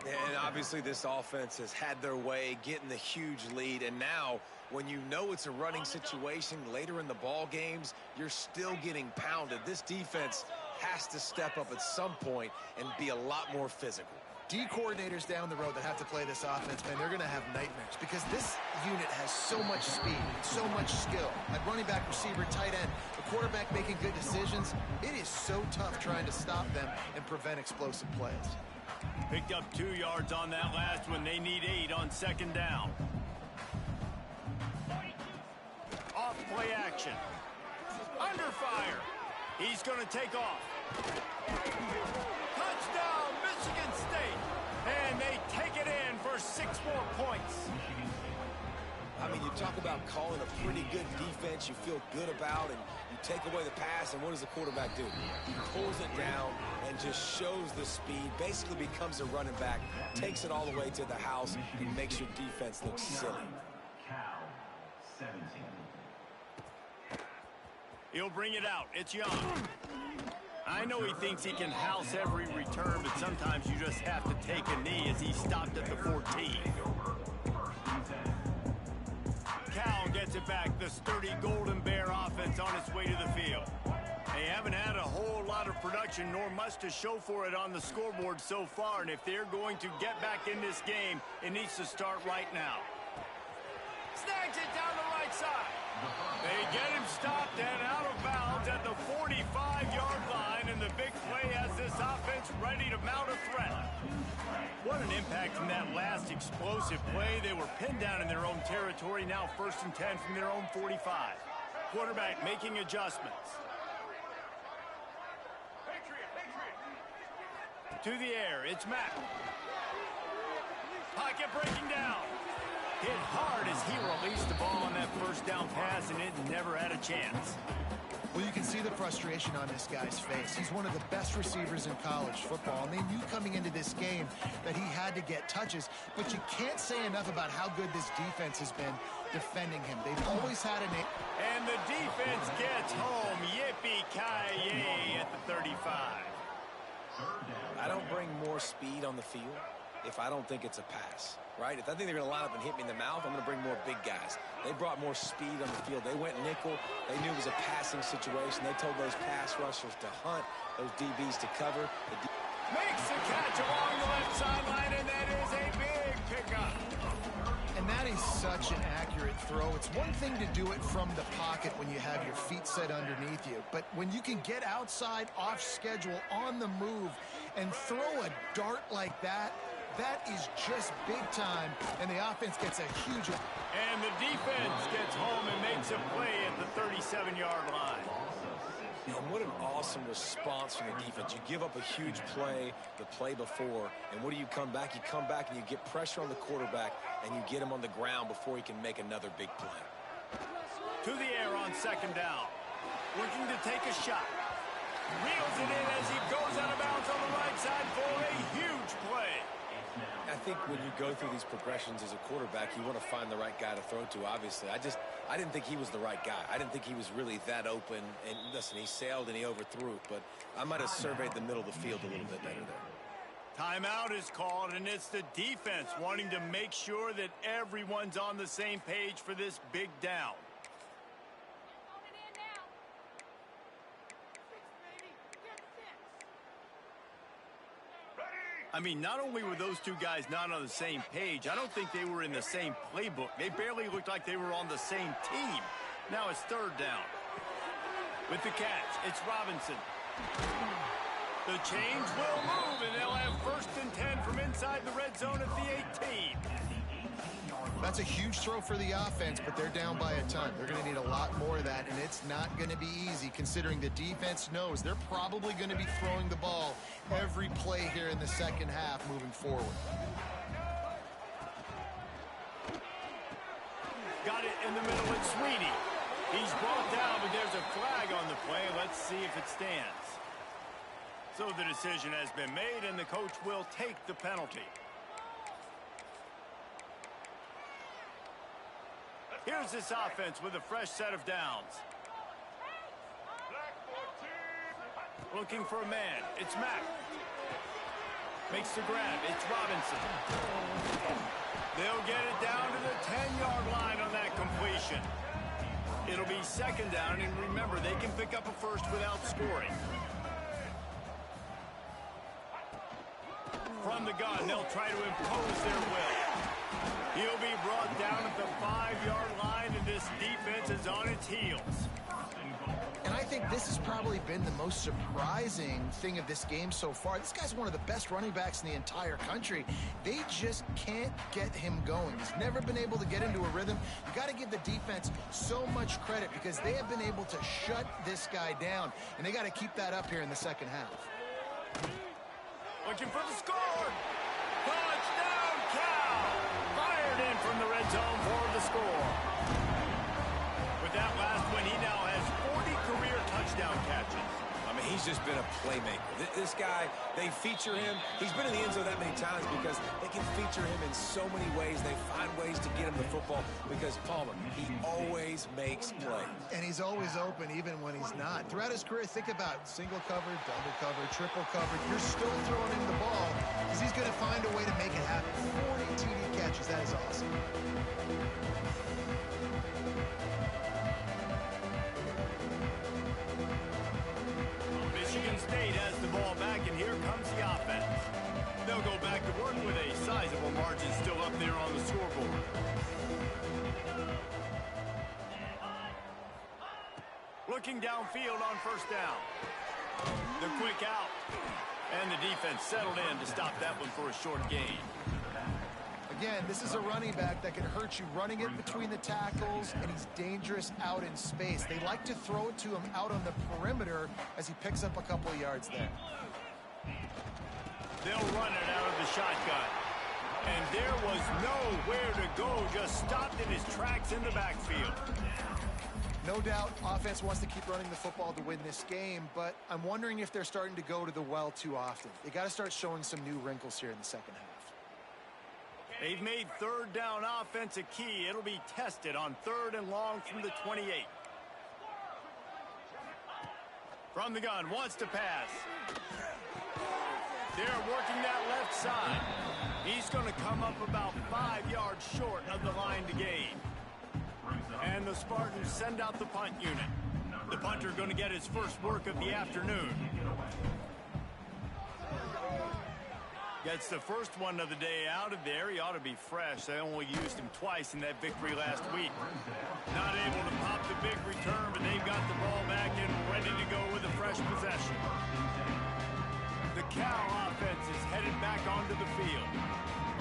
And obviously this offense has had their way, getting the huge lead. And now, when you know it's a running situation later in the ball games, you're still getting pounded. This defense has to step up at some point and be a lot more physical. D coordinators down the road that have to play this offense, man, they're going to have nightmares because this unit has so much speed, so much skill. At running back, receiver, tight end, the quarterback making good decisions. It is so tough trying to stop them and prevent explosive plays. Picked up 2 yards on that last one. They need 8 on second down. Off play action. Under fire. He's going to take off. Touchdown, Michigan State. And they take it in for 6 more points. I mean, you talk about calling a pretty good defense you feel good about, and you take away the pass, and what does the quarterback do? He pulls it down and just shows the speed, basically becomes a running back, takes it all the way to the house, and makes your defense look silly. Cal, 17. He'll bring it out. It's Young. I know he thinks he can house every return, but sometimes you just have to take a knee as he stopped at the 14. Cal gets it back. The sturdy Golden Bear offense on its way to the field. They haven't had a whole lot of production, nor much to show for it on the scoreboard so far, and if they're going to get back in this game, it needs to start right now. Snags it down the right side. They get him stopped and out of bounds at the 45-yard line, and the big play has this offense ready to mount a threat. What an impact from that last explosive play. They were pinned down in their own territory, now 1st and 10 from their own 45. Quarterback making adjustments. To the air, it's Mack. Pocket breaking down. Hit hard as he released the ball on that first down pass, and it never had a chance. Well, you can see the frustration on this guy's face. He's one of the best receivers in college football, and they knew coming into this game that he had to get touches, but you can't say enough about how good this defense has been defending him. They've always had an... And the defense gets home. Yippee-ki-yay at the 35. I don't bring more speed on the field if I don't think it's a pass, right? If I think they're going to line up and hit me in the mouth, I'm going to bring more big guys. They brought more speed on the field. They went nickel. They knew it was a passing situation. They told those pass rushers to hunt, those DBs to cover. Makes the catch along the left sideline, and that is a big pickup. And that is such an accurate throw. It's one thing to do it from the pocket when you have your feet set underneath you, but when you can get outside, off schedule, on the move, and throw a dart like that, that is just big time, and the offense gets a huge... And the defense gets home and makes a play at the 37-yard line. And what an awesome response from the defense. You give up a huge play the play before, and what do you come back? You come back and you get pressure on the quarterback, and you get him on the ground before he can make another big play. To the air on second down. Looking to take a shot. Reels it in as he goes out of bounds on the right side for a huge play. I think when you go through these progressions as a quarterback, you want to find the right guy to throw to, obviously. I didn't think he was the right guy. I didn't think he was really that open. And listen, he sailed and he overthrew, but I might have surveyed the middle of the field a little bit better there. Timeout is called, and it's the defense wanting to make sure that everyone's on the same page for this big down. I mean, not only were those two guys not on the same page, I don't think they were in the same playbook. They barely looked like they were on the same team. Now it's third down. With the catch, it's Robinson. The chains will move, and they'll have 1st and 10 from inside the red zone at the 18. That's a huge throw for the offense, but they're down by a ton. They're going to need a lot more of that, and it's not going to be easy considering the defense knows they're probably going to be throwing the ball every play here in the second half moving forward. Got it in the middle, it's Sweeney. He's brought down, but there's a flag on the play. Let's see if it stands. So the decision has been made, and the coach will take the penalty. Here's this offense with a fresh set of downs. Looking for a man. It's Mack. Makes the grab. It's Robinson. They'll get it down to the 10-yard line on that completion. It'll be second down, and remember, they can pick up a first without scoring. From the gun, they'll try to impose their will. He'll be brought down at the 5-yard line, and this defense is on its heels. And I think this has probably been the most surprising thing of this game so far. This guy's one of the best running backs in the entire country. They just can't get him going. He's never been able to get into a rhythm. You got to give the defense so much credit because they have been able to shut this guy down, and they got to keep that up here in the second half. Looking for the score. Touchdown, Cal! Fired in from the red zone for the score. With that last one, he now has 40 career touchdown catches. I mean, he's just been a playmaker. This guy, they feature him. He's been in the end zone that many times because they can feature him in so many ways. They find ways to get him the football because, Palmer, he always makes plays. And he's always open even when he's not. Throughout his career, think about single covered, double covered, triple covered. You're still throwing him the ball because he's going to find a way to make it happen. 40 TD catches. That is awesome. Michigan State has the ball back, and here comes the offense. They'll go back to work with a sizable margin still up there on the scoreboard. Looking downfield on first down. The quick out. And the defense settled in to stop that one for a short gain. Again, this is a running back that can hurt you running it between the tackles, and he's dangerous out in space. They like to throw it to him out on the perimeter as he picks up a couple of yards there. They'll run it out of the shotgun. And there was nowhere to go, just stopped in his tracks in the backfield. No doubt, offense wants to keep running the football to win this game, but I'm wondering if they're starting to go to the well too often. They got to start showing some new wrinkles here in the second half. They've made third down offense a key. It'll be tested on 3rd and long from the 28. From the gun, wants to pass. They're working that left side. He's going to come up about 5 yards short of the line to gain. And the Spartans send out the punt unit. The punter going to get his first work of the afternoon. Gets the first one of the day out of there. He ought to be fresh. They only used him twice in that victory last week. Not able to pop the big return, but they've got the ball back and ready to go with a fresh possession. The Cal offense is headed back onto the field.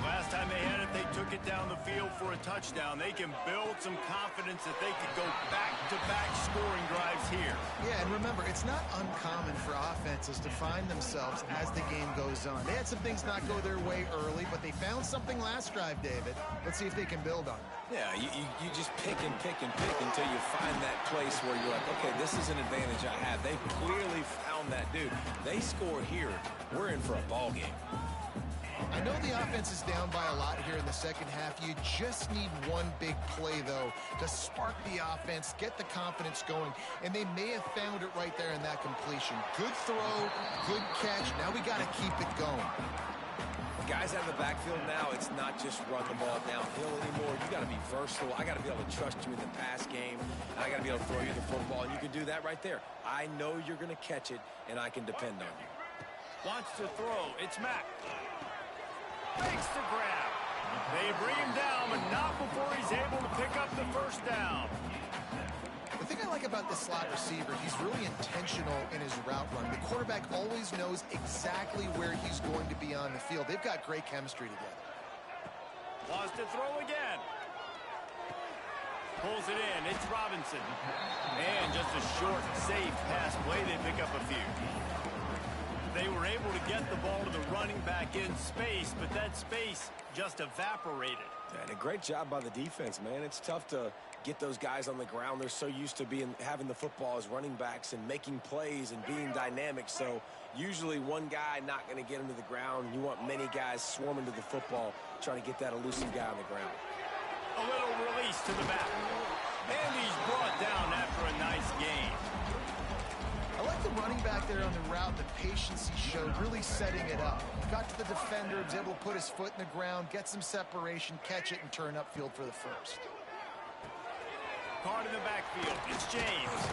Last time they had it, they took it down the field for a touchdown. They can build some confidence that they could go back-to-back scoring drives here. Yeah, and remember, it's not uncommon for offenses to find themselves as the game goes on. They had some things not go their way early, but they found something last drive, David. Let's see if they can build on it. Yeah, you just pick and pick and pick until you find that place where you're like, okay, this is an advantage I have. They've clearly found that, dude. They score here. We're in for a ball game. I know the offense is down by a lot here in the second half. You just need one big play, though, to spark the offense, get the confidence going, and they may have found it right there in that completion. Good throw, good catch. Now we got to keep it going. Guys out of the backfield now, it's not just run the ball downhill anymore. You got to be versatile. I got to be able to trust you in the pass game, and I got to be able to throw you the football, and you can do that right there. I know you're going to catch it, and I can depend on you. Wants to throw. It's Mack. Fakes the grab. They bring him down, but not before he's able to pick up the first down. The thing I like about this slot receiver, he's really intentional in his route run. The quarterback always knows exactly where he's going to be on the field. They've got great chemistry together. Wants to throw again. Pulls it in. It's Robinson. And just a short, safe pass play. They pick up a few. They were able to get the ball to the running back in space, but that space just evaporated. And a great job by the defense, man. It's tough to get those guys on the ground. They're so used to having the football as running backs and making plays and being dynamic. So usually one guy not going to get into the ground. You want many guys swarming to the football, trying to get that elusive guy on the ground. A little release to the back. And he's brought down after a nice gain. I like the running back there on the route, the patience he showed, really setting it up. Got to the defender, was able to put his foot in the ground, get some separation, catch it, and turn upfield for the first. Card in the backfield. It's James.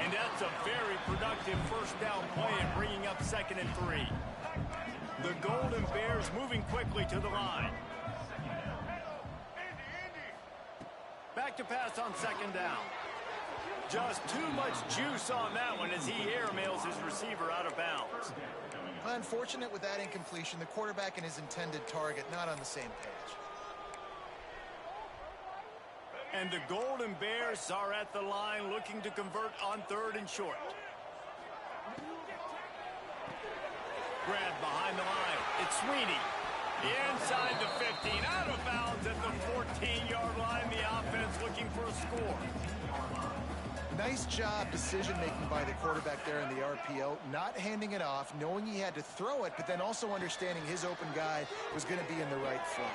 And that's a very productive first down play and bringing up 2nd and 3. The Golden Bears moving quickly to the line. Back to pass on 2nd down. Just too much juice on that one as he airmails his receiver out of bounds. Unfortunate with that incompletion. The quarterback and his intended target not on the same page. And the Golden Bears are at the line looking to convert on 3rd and short. Grab behind the line. It's Sweeney. Inside the 15. Out of bounds at the 14-yard line. The offense looking for a score. Nice job decision-making by the quarterback there in the RPO, not handing it off, knowing he had to throw it, but then also understanding his open guy was going to be in the right front.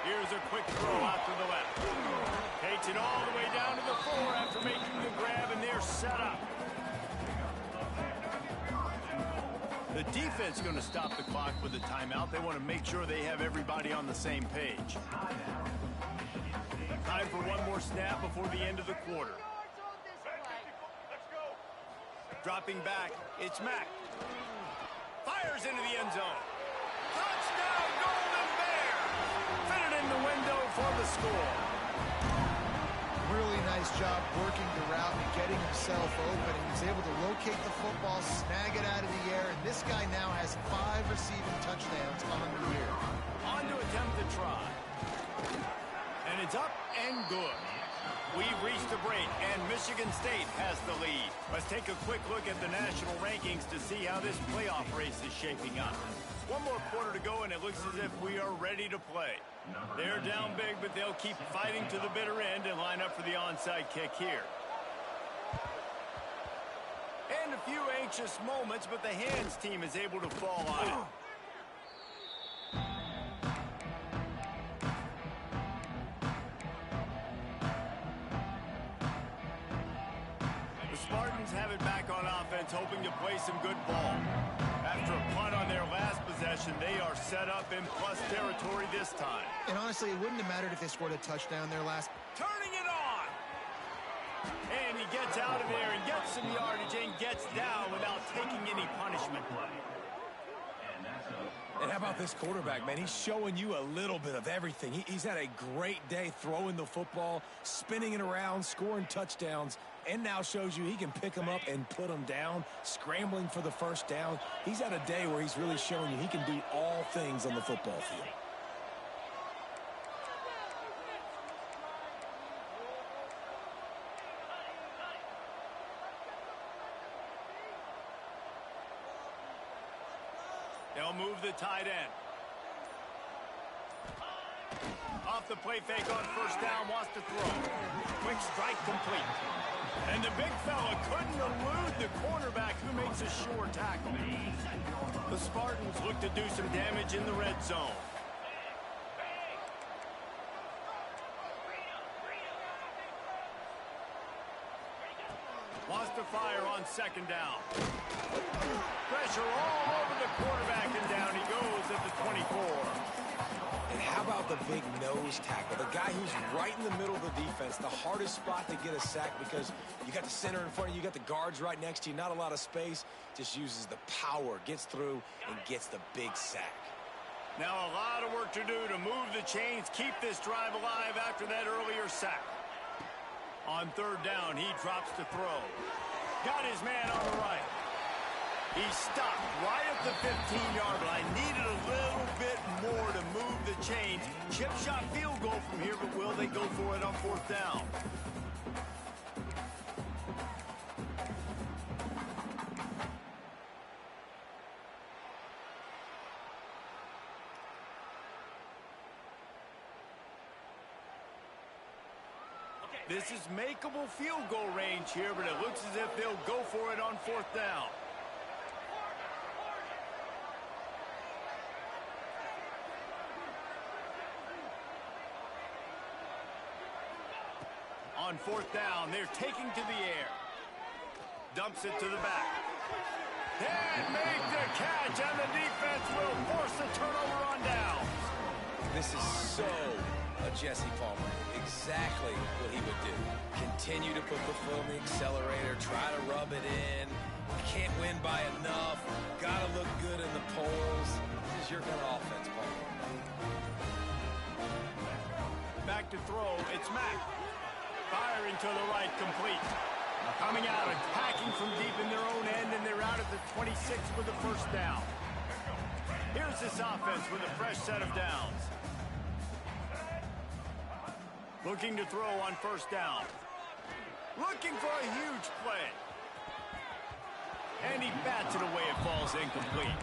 Here's a quick throw out to the left. Takes it all the way down to the 4 after making the grab, and they're set up. The defense is going to stop the clock with a timeout. They want to make sure they have everybody on the same page. Time for one more snap before the end of the quarter. Dropping back, it's Mack. Fires into the end zone. Touchdown, Golden Bears! Fitted in the window for the score. Really nice job working the route and getting himself open. He was able to locate the football, snag it out of the air, and this guy now has 5 receiving touchdowns on the year. On to attempt the try. And it's up and good. We've reached a break, and Michigan State has the lead. Let's take a quick look at the national rankings to see how this playoff race is shaping up. One more quarter to go, and it looks as if we are ready to play. They're down big, but they'll keep fighting to the bitter end and line up for the onside kick here. And a few anxious moments, but the hands team is able to fall on it. Spartans have it back on offense, hoping to play some good ball. After a punt on their last possession, they are set up in plus territory this time. And honestly, it wouldn't have mattered if they scored a touchdown there last. Turning it on! And he gets out of there and gets some yardage and gets down without taking any punishment. And how about this quarterback, man? He's showing you a little bit of everything. He's had a great day throwing the football, spinning it around, scoring touchdowns, and now shows you he can pick them up and put them down, scrambling for the first down. He's had a day where he's really showing you he can do all things on the football field. They'll move the tight end. Off the play fake on first down, wants to throw. Quick strike complete. And the big fella couldn't elude the cornerback who makes a sure tackle. The Spartans look to do some damage in the red zone. Wants to fire on second down. Pressure all over the quarterback, and down he goes at the 24. And how about the big nose tackle, the guy who's right in the middle of the defense, the hardest spot to get a sack because you got the center in front of you, you got the guards right next to you, not a lot of space, just uses the power, gets through, and gets the big sack. Now a lot of work to do to move the chains, keep this drive alive after that earlier sack. On third down, he drops to throw. Got his man on the right. He stopped right at the 15-yard line. Needed a little bit more to move the chains. Chip shot field goal from here, but will they go for it on fourth down? This is makeable field goal range here, but it looks as if they'll go for it on fourth down. On fourth down, they're taking to the air. Dumps it to the back. And make the catch, and the defense will force a turnover on downs. This is so a Jesse Palmer. Exactly what he would do. Continue to put the foot on the accelerator, try to rub it in. Can't win by enough. Gotta look good in the polls. This is your kind of offense, Palmer. Back to throw, it's Mack. Firing to the right, complete. Coming out, attacking from deep in their own end, and they're out at the 26 for the first down. Here's this offense with a fresh set of downs. Looking to throw on first down. Looking for a huge play. And he bats it away. It falls incomplete.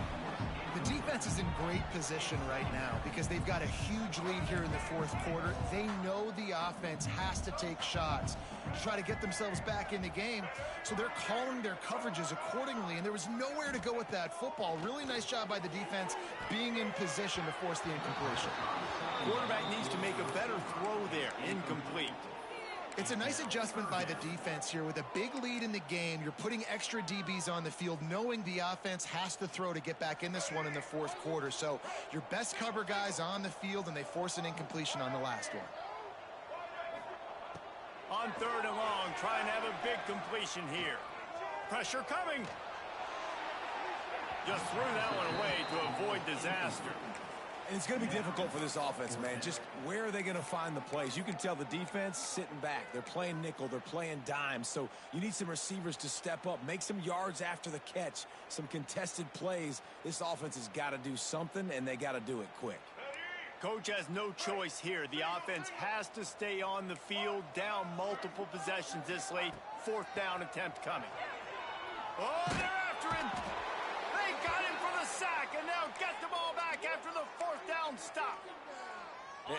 The defense is in great position right now because they've got a huge lead here in the fourth quarter. They know the offense has to take shots to try to get themselves back in the game, so they're calling their coverages accordingly, and there was nowhere to go with that football. Really nice job by the defense being in position to force the incompletion. Quarterback needs to make a better throw there. Incomplete. It's a nice adjustment by the defense here. With a big lead in the game, you're putting extra DBs on the field, knowing the offense has to throw to get back in this one in the fourth quarter. So your best cover guys on the field, and they force an incompletion on the last one. On third and long, trying to have a big completion here. Pressure coming. Just threw that one away to avoid disaster. And it's going to be difficult for this offense, man. Just where are they going to find the plays? You can tell the defense sitting back. They're playing nickel. They're playing dime. So you need some receivers to step up, make some yards after the catch, some contested plays. This offense has got to do something, and they got to do it quick. Coach has no choice here. The offense has to stay on the field, down multiple possessions this late. Fourth down attempt coming. Oh, they're after him. They got him for the sack, and now get the ball back after the fourth down stop.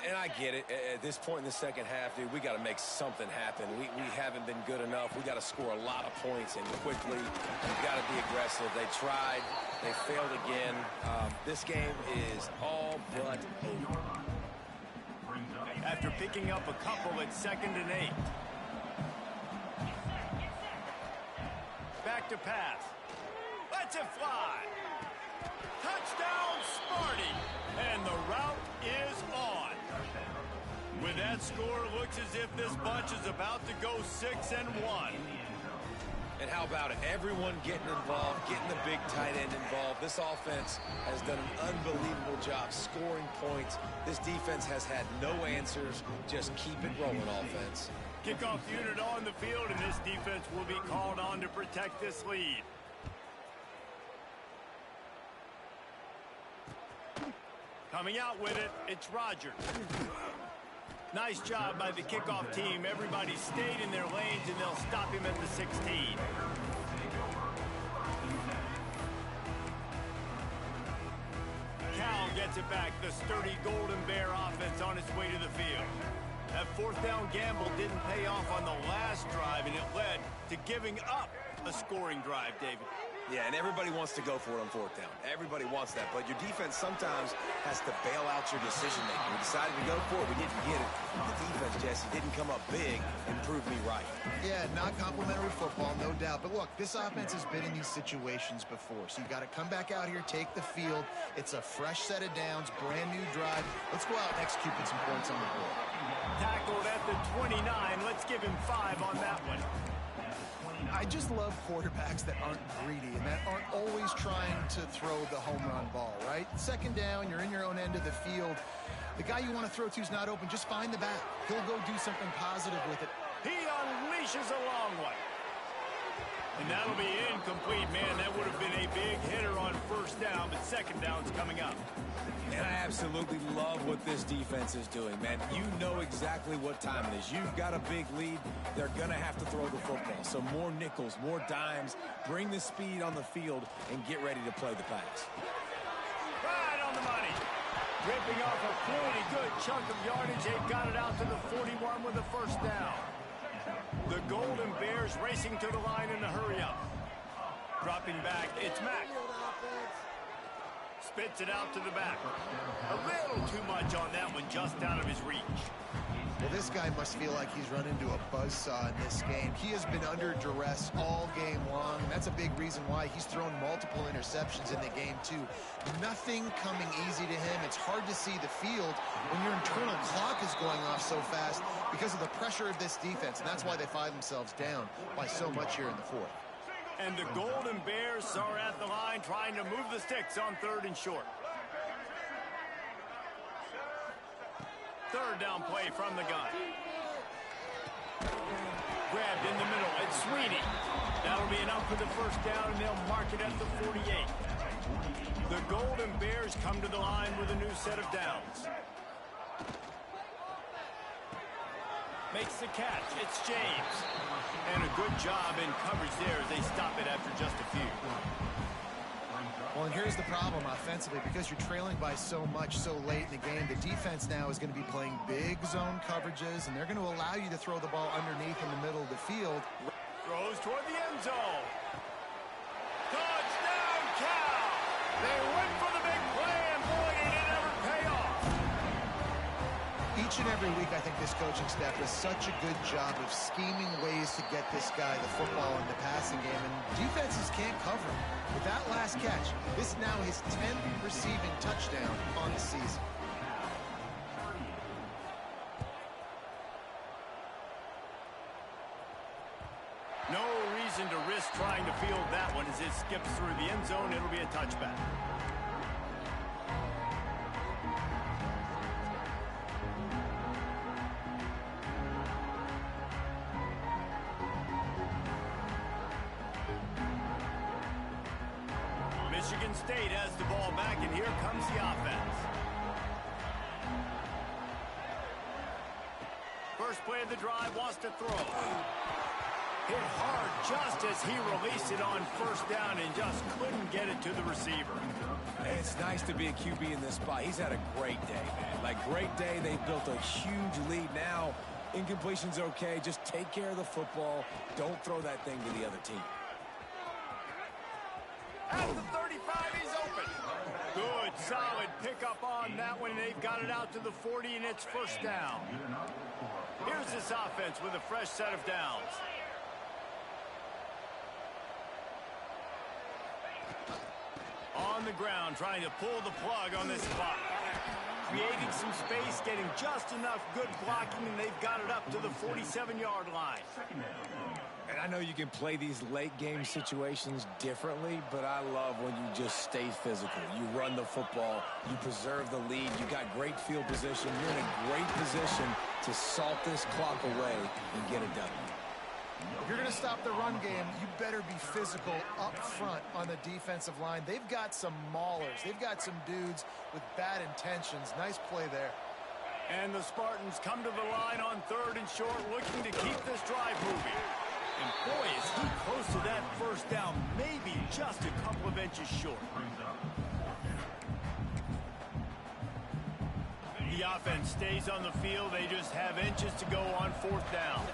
And I get it. At this point in the second half, dude, we got to make something happen. We haven't been good enough. We got to score a lot of points and quickly. We've got to be aggressive. They tried. They failed again. This game is all but over. After picking up a couple at 2nd and 8. Back to pass. Lets it fly. Touchdown, Sparty. And the route is on. With that score, looks as if this bunch is about to go 6-1. And how about it? Everyone getting involved, getting the big tight end involved. This offense has done an unbelievable job scoring points. This defense has had no answers. Just keep it rolling, offense. Kickoff unit on the field, and this defense will be called on to protect this lead. Coming out with it, it's Rodgers. Nice job by the kickoff team. Everybody stayed in their lanes, and they'll stop him at the 16. Cal gets it back. The sturdy Golden Bear offense on its way to the field. That fourth down gamble didn't pay off on the last drive, and it led to giving up a scoring drive, David. Yeah, and everybody wants to go for it on fourth down. Everybody wants that, but your defense sometimes has to bail out your decision-making. We decided to go for it. We didn't get it. The defense, Jesse, didn't come up big and prove me right. Yeah, not complimentary football, no doubt. But look, this offense has been in these situations before, so you got to come back out here, take the field. It's a fresh set of downs, brand new drive. Let's go out and execute with some points on the board. Tackled at the 29. Let's give him 5 on that one. I just love quarterbacks that aren't greedy and that aren't always trying to throw the home run ball, right? Second down, you're in your own end of the field. The guy you want to throw to is not open. Just find the back. He'll go do something positive with it. He unleashes a long one. And that'll be incomplete, man. That would have been a big hitter on first down, but second down's coming up. And I absolutely love what this defense is doing, man. You know exactly what time it is. You've got a big lead. They're going to have to throw the football. So more nickels, more dimes. Bring the speed on the field and get ready to play the pass. Right on the money. Ripping off a pretty good chunk of yardage. They've got it out to the 41 with a first down. The Golden Bears racing to the line in the hurry-up. Dropping back, it's Mack. Spits it out to the back. A little too much on that one, just out of his reach. Well, this guy must feel like he's run into a buzzsaw in this game. He has been under duress all game long. That's a big reason why he's thrown multiple interceptions in the game, too. Nothing coming easy to him. It's hard to see the field when your internal clock is going off so fast because of the pressure of this defense. And that's why they find themselves down by so much here in the fourth. And the Golden Bears are at the line trying to move the sticks on 3rd and short. Third down play from the gun. Grabbed in the middle. It's Sweeney. That'll be enough for the first down, and they'll mark it at the 48. The Golden Bears come to the line with a new set of downs. Makes the catch. It's James. And a good job in coverage there as they stop it after just a few. Well, and here's the problem offensively. Because you're trailing by so much so late in the game, the defense now is going to be playing big zone coverages, and they're going to allow you to throw the ball underneath in the middle of the field. Throws toward the end zone. Touchdown, Cal! They went for the big play, and boy, did it ever pay off. Each and every week, I think this coaching staff does such a good job of scheming ways to get this guy the football in the passing game, and defenses can't cover him. With that last catch, this is now his 10th receiving touchdown on the season. No reason to risk trying to field that one as it skips through the end zone. It'll be a touchback. Michigan State has the ball back, and here comes the offense. First play of the drive, wants to throw. Hit hard just as he released it on first down and just couldn't get it to the receiver. It's nice to be a QB in this spot. He's had a great day, man. Like, great day. They've built a huge lead now. Incompletion's okay. Just take care of the football. Don't throw that thing to the other team. At the 35, he's open. Good, solid pickup on that one. They've got it out to the 40, and it's first down. Here's this offense with a fresh set of downs. On the ground, trying to pull the plug on this clock. Creating some space, getting just enough good blocking, and they've got it up to the 47-yard line. And I know you can play these late-game situations differently, but I love when you just stay physical. You run the football, you preserve the lead, you got great field position. You're in a great position to salt this clock away and get it done. If you're going to stop the run game, you better be physical up front on the defensive line. They've got some maulers. They've got some dudes with bad intentions. Nice play there. And the Spartans come to the line on 3rd and short, looking to keep this drive moving. And boy, is he close to that first down, maybe just a couple of inches short. The offense stays on the field. They just have inches to go on 4th down.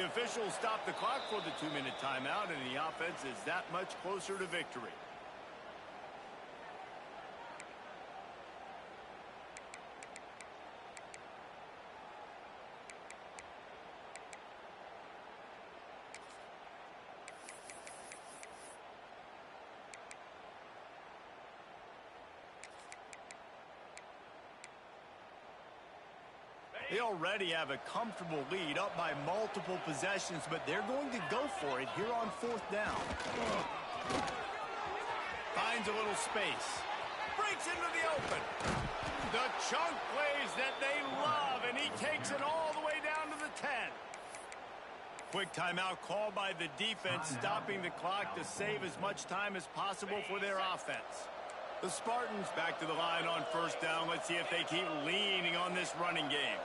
The officials stopped the clock for the 2-minute timeout, and the offense is that much closer to victory. They already have a comfortable lead, up by multiple possessions, but they're going to go for it here on 4th down. Finds a little space. Breaks into the open. The chunk plays that they love, and he takes it all the way down to the 10. Quick timeout called by the defense, stopping the clock to save as much time as possible for their offense. The Spartans back to the line on 1st down. Let's see if they keep leaning on this running game.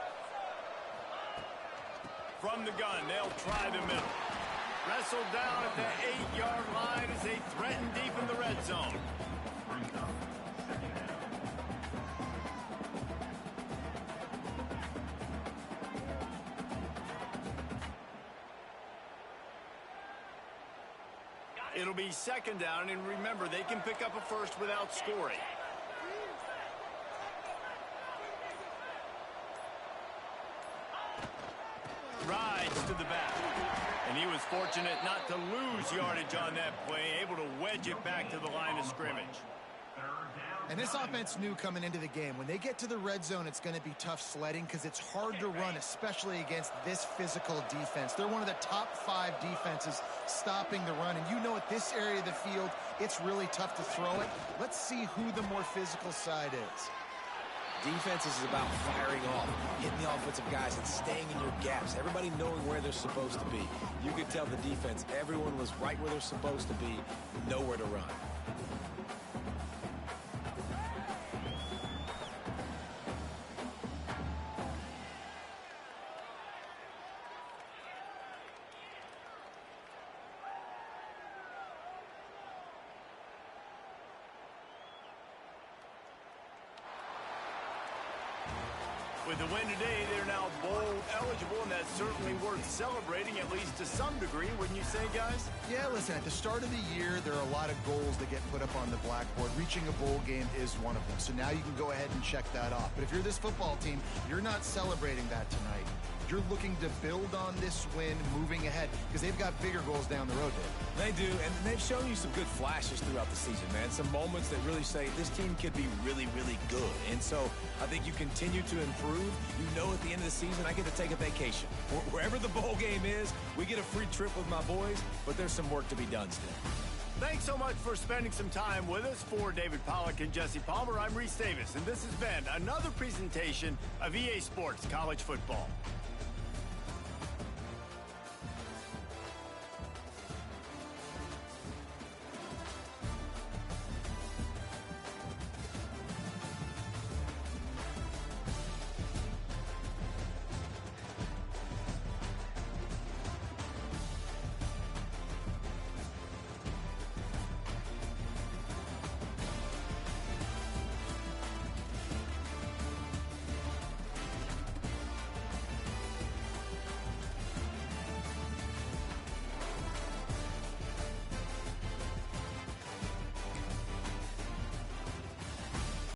From the gun, they'll try the middle. Wrestled down at the 8-yard line as they threaten deep in the red zone. It'll be 2nd down, and remember, they can pick up a first without scoring. Rides to the back. And he was fortunate not to lose yardage on that play, able to wedge it back to the line of scrimmage. And this offense knew coming into the game, when they get to the red zone, it's going to be tough sledding because it's hard to run, especially against this physical defense. They're one of the top 5 defenses stopping the run. And you know at this area of the field, it's really tough to throw it. Let's see who the more physical side is. Defense is about firing off, hitting the offensive guys, and staying in your gaps. Everybody knowing where they're supposed to be. You could tell the defense, everyone was right where they're supposed to be, nowhere to run. With the win today, they're now bowl eligible, and that's certainly worth celebrating, at least to some degree, wouldn't you say, guys? Yeah, listen, at the start of the year, there are a lot of goals that get put up on the blackboard. Reaching a bowl game is one of them. So now you can go ahead and check that off. But if you're this football team, you're not celebrating that tonight. You're looking to build on this win moving ahead because they've got bigger goals down the road, Dave. They do, and they've shown you some good flashes throughout the season, man. Some moments that really say this team could be really, really good. And so I think you continue to improve. You know at the end of the season, I get to take a vacation. Wherever the bowl game is, we get a free trip with my boys, but there's some work to be done still. Thanks so much for spending some time with us. For David Pollack and Jesse Palmer, I'm Reese Davis, and this has been another presentation of EA Sports College Football.